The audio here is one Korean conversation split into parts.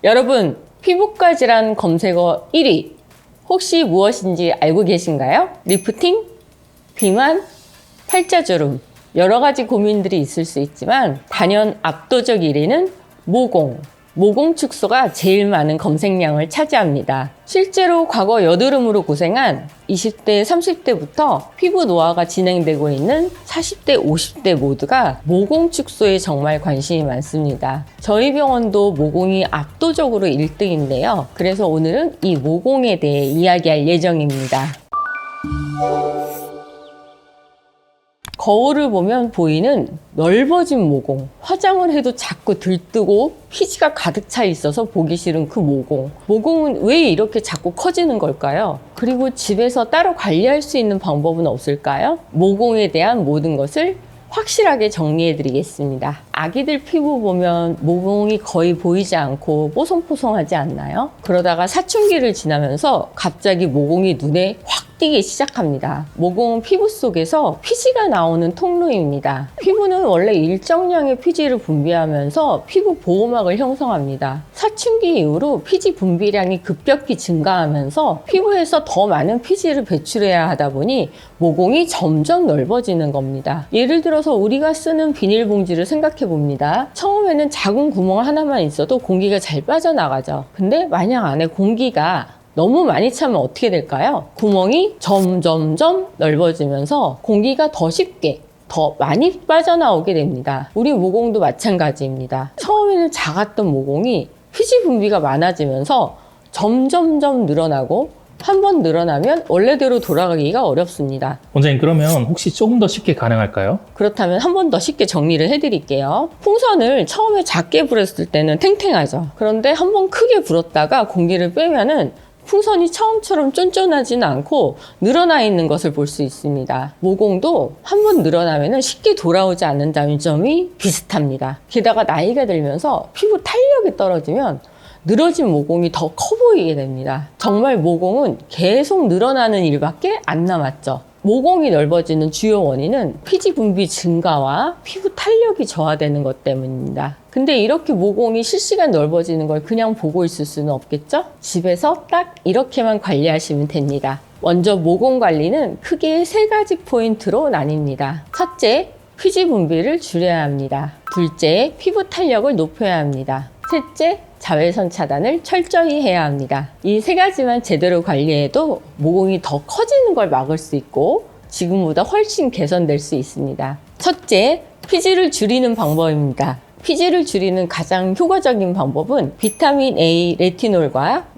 여러분, 피부과 질환 검색어 1위 혹시 무엇인지 알고 계신가요? 리프팅, 비만, 팔자주름 여러 가지 고민들이 있을 수 있지만 단연 압도적 1위는 모공. 모공 축소가 제일 많은 검색량을 차지합니다. 실제로 과거 여드름으로 고생한 20대, 30대부터 피부 노화가 진행되고 있는 40대, 50대 모두가 모공 축소에 정말 관심이 많습니다. 저희 병원도 모공이 압도적으로 1등인데요. 그래서 오늘은 이 모공에 대해 이야기할 예정입니다. 거울을 보면 보이는 넓어진 모공, 화장을 해도 자꾸 들뜨고 피지가 가득 차 있어서 보기 싫은 그 모공. 모공은 왜 이렇게 자꾸 커지는 걸까요? 그리고 집에서 따로 관리할 수 있는 방법은 없을까요? 모공에 대한 모든 것을 확실하게 정리해 드리겠습니다. 아기들 피부 보면 모공이 거의 보이지 않고 뽀송뽀송하지 않나요? 그러다가 사춘기를 지나면서 갑자기 모공이 눈에 확 띄기 시작합니다. 모공은 피부 속에서 피지가 나오는 통로입니다. 피부는 원래 일정량의 피지를 분비하면서 피부 보호막을 형성합니다. 사춘기 이후로 피지 분비량이 급격히 증가하면서 피부에서 더 많은 피지를 배출해야 하다 보니 모공이 점점 넓어지는 겁니다. 예를 들어서 우리가 쓰는 비닐봉지를 생각해 봅니다. 처음에는 작은 구멍 하나만 있어도 공기가 잘 빠져나가죠. 근데 만약 안에 공기가 너무 많이 차면 어떻게 될까요? 구멍이 점점점 넓어지면서 공기가 더 쉽게 더 많이 빠져나오게 됩니다. 우리 모공도 마찬가지입니다. 처음에는 작았던 모공이 피지 분비가 많아지면서 점점점 늘어나고 한 번 늘어나면 원래대로 돌아가기가 어렵습니다. 원장님, 그러면 혹시 조금 더 쉽게 가능할까요? 그렇다면 한 번 더 쉽게 정리를 해드릴게요. 풍선을 처음에 작게 불었을 때는 탱탱하죠. 그런데 한 번 크게 불었다가 공기를 빼면은 풍선이 처음처럼 쫀쫀하지는 않고 늘어나 있는 것을 볼 수 있습니다. 모공도 한 번 늘어나면 쉽게 돌아오지 않는다는 점이 비슷합니다. 게다가 나이가 들면서 피부 탄력이 떨어지면 늘어진 모공이 더 커 보이게 됩니다. 정말 모공은 계속 늘어나는 일밖에 안 남았죠. 모공이 넓어지는 주요 원인은 피지 분비 증가와 피부 탄력이 저하되는 것 때문입니다. 근데 이렇게 모공이 실시간 넓어지는 걸 그냥 보고 있을 수는 없겠죠? 집에서 딱 이렇게만 관리하시면 됩니다. 먼저 모공 관리는 크게 3가지 포인트로 나뉩니다. 첫째, 피지 분비를 줄여야 합니다. 둘째, 피부 탄력을 높여야 합니다. 셋째, 자외선 차단을 철저히 해야 합니다. 이 3가지만 제대로 관리해도 모공이 더 커지는 걸 막을 수 있고 지금보다 훨씬 개선될 수 있습니다. 첫째, 피지를 줄이는 방법입니다. 피지를 줄이는 가장 효과적인 방법은 비타민 A, 레티놀과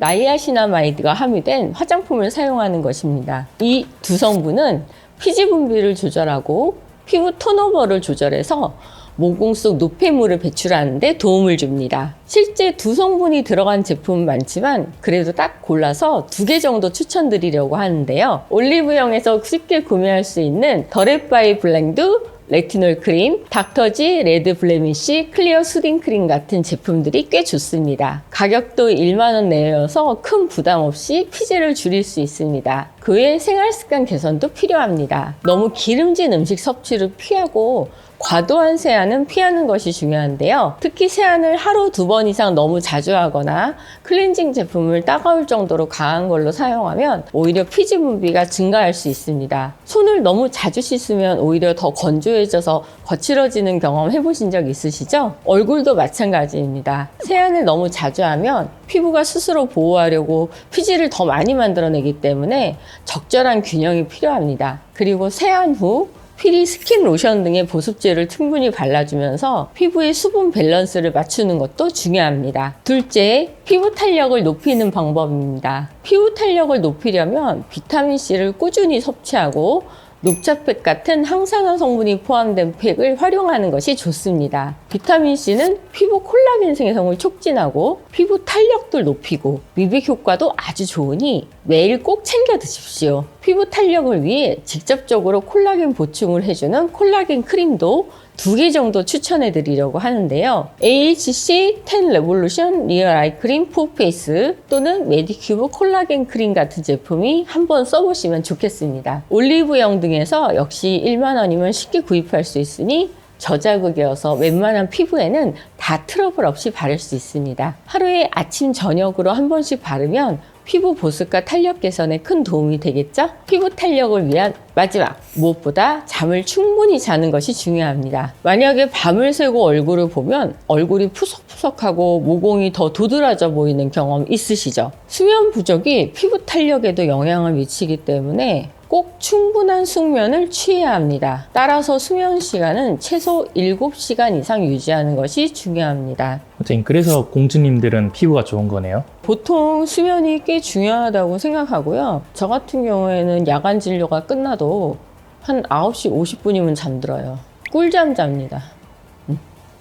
나이아시나마이드가 함유된 화장품을 사용하는 것입니다. 이 두 성분은 피지 분비를 조절하고 피부 턴오버를 조절해서 모공 속 노폐물을 배출하는 데 도움을 줍니다. 실제 두 성분이 들어간 제품은 많지만 그래도 딱 골라서 2개 정도 추천드리려고 하는데요. 올리브영에서 쉽게 구매할 수 있는 더랩바이 블랭드 레티놀 크림, 닥터지 레드 블레미쉬 클리어 수딩 크림 같은 제품들이 꽤 좋습니다. 가격도 1만 원 내외여서 큰 부담 없이 피지를 줄일 수 있습니다. 그 외에 생활습관 개선도 필요합니다. 너무 기름진 음식 섭취를 피하고 과도한 세안은 피하는 것이 중요한데요. 특히 세안을 하루 2번 이상 너무 자주 하거나 클렌징 제품을 따가울 정도로 강한 걸로 사용하면 오히려 피지 분비가 증가할 수 있습니다. 손을 너무 자주 씻으면 오히려 더 건조해져서 거칠어지는 경험 해보신 적 있으시죠? 얼굴도 마찬가지입니다. 세안을 너무 자주 하면 피부가 스스로 보호하려고 피지를 더 많이 만들어내기 때문에 적절한 균형이 필요합니다. 그리고 세안 후 피리, 스킨 로션 등의 보습제를 충분히 발라주면서 피부의 수분 밸런스를 맞추는 것도 중요합니다. 둘째, 피부 탄력을 높이는 방법입니다. 피부 탄력을 높이려면 비타민C를 꾸준히 섭취하고 녹차팩 같은 항산화 성분이 포함된 팩을 활용하는 것이 좋습니다. 비타민C는 피부 콜라겐 생성을 촉진하고 피부 탄력도 높이고 미백 효과도 아주 좋으니 매일 꼭 챙겨 드십시오. 피부 탄력을 위해 직접적으로 콜라겐 보충을 해주는 콜라겐 크림도 2개 정도 추천해 드리려고 하는데요. AHC 10 레볼루션 리얼 아이 크림 포페이스 또는 메디큐브 콜라겐 크림 같은 제품이 한번 써보시면 좋겠습니다. 올리브영 등에서 역시 1만 원이면 쉽게 구입할 수 있으니 저자극이어서 웬만한 피부에는 다 트러블 없이 바를 수 있습니다. 하루에 아침, 저녁으로 한 번씩 바르면 피부 보습과 탄력 개선에 큰 도움이 되겠죠? 피부 탄력을 위한 마지막, 무엇보다 잠을 충분히 자는 것이 중요합니다. 만약에 밤을 새고 얼굴을 보면 얼굴이 푸석푸석하고 모공이 더 도드라져 보이는 경험 있으시죠? 수면 부족이 피부 탄력에도 영향을 미치기 때문에 꼭 충분한 숙면을 취해야 합니다. 따라서 수면 시간은 최소 7시간 이상 유지하는 것이 중요합니다. 원장님, 그래서 공주님들은 피부가 좋은 거네요? 보통 수면이 꽤 중요하다고 생각하고요. 저 같은 경우에는 야간 진료가 끝나도 한 9시 50분이면 잠들어요. 꿀잠 잡니다.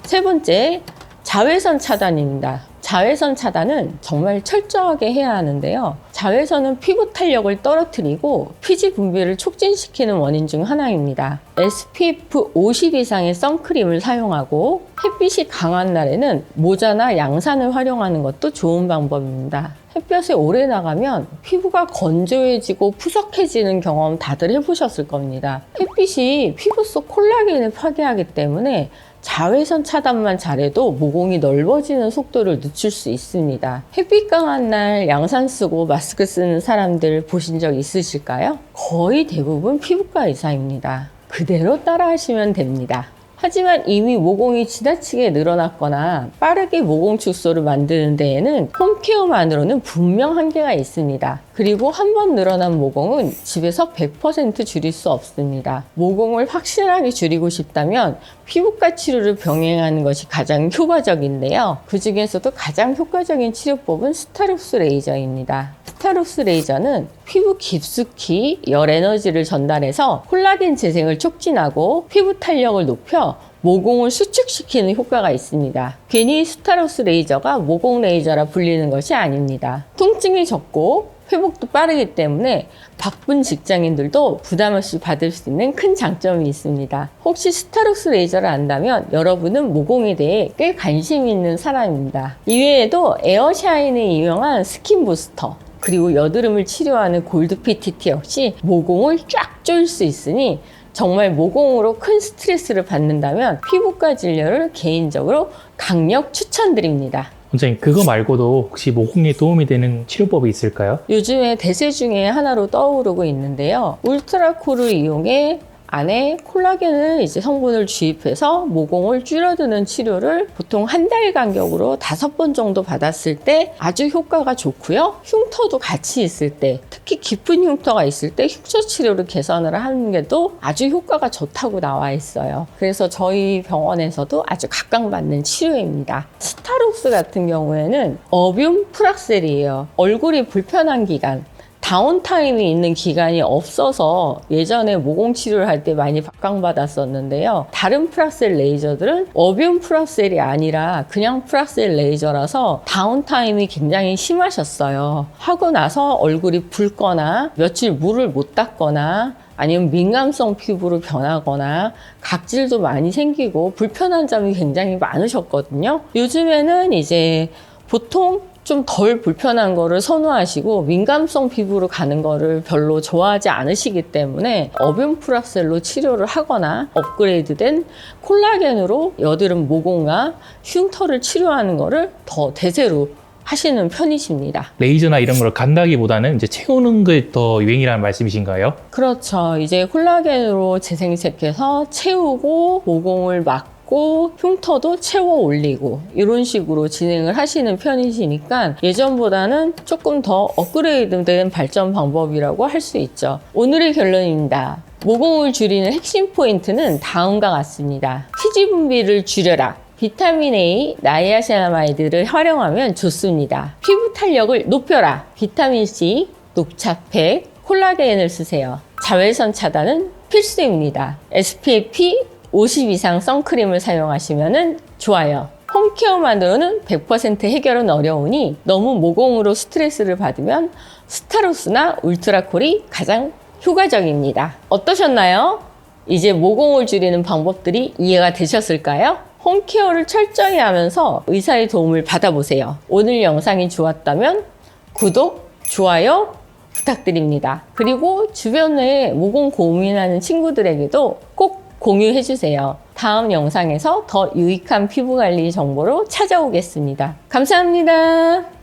세 번째, 자외선 차단입니다. 자외선 차단은 정말 철저하게 해야 하는데요. 자외선은 피부 탄력을 떨어뜨리고 피지 분비를 촉진시키는 원인 중 하나입니다. SPF 50 이상의 선크림을 사용하고 햇빛이 강한 날에는 모자나 양산을 활용하는 것도 좋은 방법입니다. 햇볕에 오래 나가면 피부가 건조해지고 푸석해지는 경험 다들 해보셨을 겁니다. 햇빛이 피부 속 콜라겐을 파괴하기 때문에 자외선 차단만 잘해도 모공이 넓어지는 속도를 늦출 수 있습니다. 햇빛 강한 날 양산 쓰고 마스크 쓰는 사람들 보신 적 있으실까요? 거의 대부분 피부과 의사입니다. 그대로 따라 하시면 됩니다. 하지만 이미 모공이 지나치게 늘어났거나 빠르게 모공 축소를 만드는 데에는 홈케어만으로는 분명 한계가 있습니다. 그리고 한번 늘어난 모공은 집에서 100% 줄일 수 없습니다. 모공을 확실하게 줄이고 싶다면 피부과 치료를 병행하는 것이 가장 효과적인데요. 그 중에서도 가장 효과적인 치료법은 스타롭스 레이저입니다. 스타롭스 레이저는 피부 깊숙이 열 에너지를 전달해서 콜라겐 재생을 촉진하고 피부 탄력을 높여 모공을 수축시키는 효과가 있습니다. 괜히 스타롭스 레이저가 모공 레이저라 불리는 것이 아닙니다. 통증이 적고 회복도 빠르기 때문에 바쁜 직장인들도 부담 없이 받을 수 있는 큰 장점이 있습니다. 혹시 스타롭스 레이저를 안다면 여러분은 모공에 대해 꽤 관심이 있는 사람입니다. 이외에도 에어샤인에 유용한 스킨 부스터, 그리고 여드름을 치료하는 골드 PTT 역시 모공을 쫙 조일 수 있으니 정말 모공으로 큰 스트레스를 받는다면 피부과 진료를 개인적으로 강력 추천드립니다. 원장님, 그거 말고도 혹시 모공에 도움이 되는 치료법이 있을까요? 요즘에 대세 중에 하나로 떠오르고 있는데요. 울트라콜을 이용해 안에 콜라겐을 이제 성분을 주입해서 모공을 줄여드는 치료를 보통 한 달 간격으로 5번 정도 받았을 때 아주 효과가 좋고요. 흉터도 같이 있을 때, 특히 깊은 흉터가 있을 때 흉터 치료를 개선을 하는 게도 아주 효과가 좋다고 나와 있어요. 그래서 저희 병원에서도 아주 각광받는 치료입니다. 스타롭스 같은 경우에는 어뷸 프락셀이에요. 얼굴이 불편한 기간, 다운타임이 있는 기간이 없어서 예전에 모공 치료를 할 때 많이 각광받았었는데요. 다른 프락셀 레이저들은 어뷸 프락셀이 아니라 그냥 프락셀 레이저라서 다운타임이 굉장히 심하셨어요. 하고 나서 얼굴이 붉거나 며칠 물을 못 닦거나 아니면 민감성 피부로 변하거나 각질도 많이 생기고 불편한 점이 굉장히 많으셨거든요. 요즘에는 이제 보통 좀 덜 불편한 거를 선호하시고 민감성 피부로 가는 거를 별로 좋아하지 않으시기 때문에 어뷸 프락셀로 치료를 하거나 업그레이드된 콜라겐으로 여드름 모공과 흉터를 치료하는 거를 더 대세로 하시는 편이십니다. 레이저나 이런 걸 간다기보다는 이제 채우는 게 더 유행이라는 말씀이신가요? 그렇죠. 이제 콜라겐으로 재생색해서 채우고 모공을 막고 흉터도 채워 올리고 이런 식으로 진행을 하시는 편이시니까 예전보다는 조금 더 업그레이드된 발전 방법이라고 할 수 있죠. 오늘의 결론입니다. 모공을 줄이는 핵심 포인트는 다음과 같습니다. 피지 분비를 줄여라. 비타민 A, 나이아세나마이드를 활용하면 좋습니다. 피부 탄력을 높여라. 비타민 C, 녹차팩, 콜라겐을 쓰세요. 자외선 차단은 필수입니다. SPF 50 이상 선크림을 사용하시면 좋아요. 홈케어만으로는 100% 해결은 어려우니 너무 모공으로 스트레스를 받으면 스타롭스나 울트라콜이 가장 효과적입니다. 어떠셨나요? 이제 모공을 줄이는 방법들이 이해가 되셨을까요? 홈케어를 철저히 하면서 의사의 도움을 받아보세요. 오늘 영상이 좋았다면 구독, 좋아요 부탁드립니다. 그리고 주변에 모공 고민하는 친구들에게도 꼭 공유해 주세요. 다음 영상에서 더 유익한 피부관리 정보로 찾아오겠습니다. 감사합니다.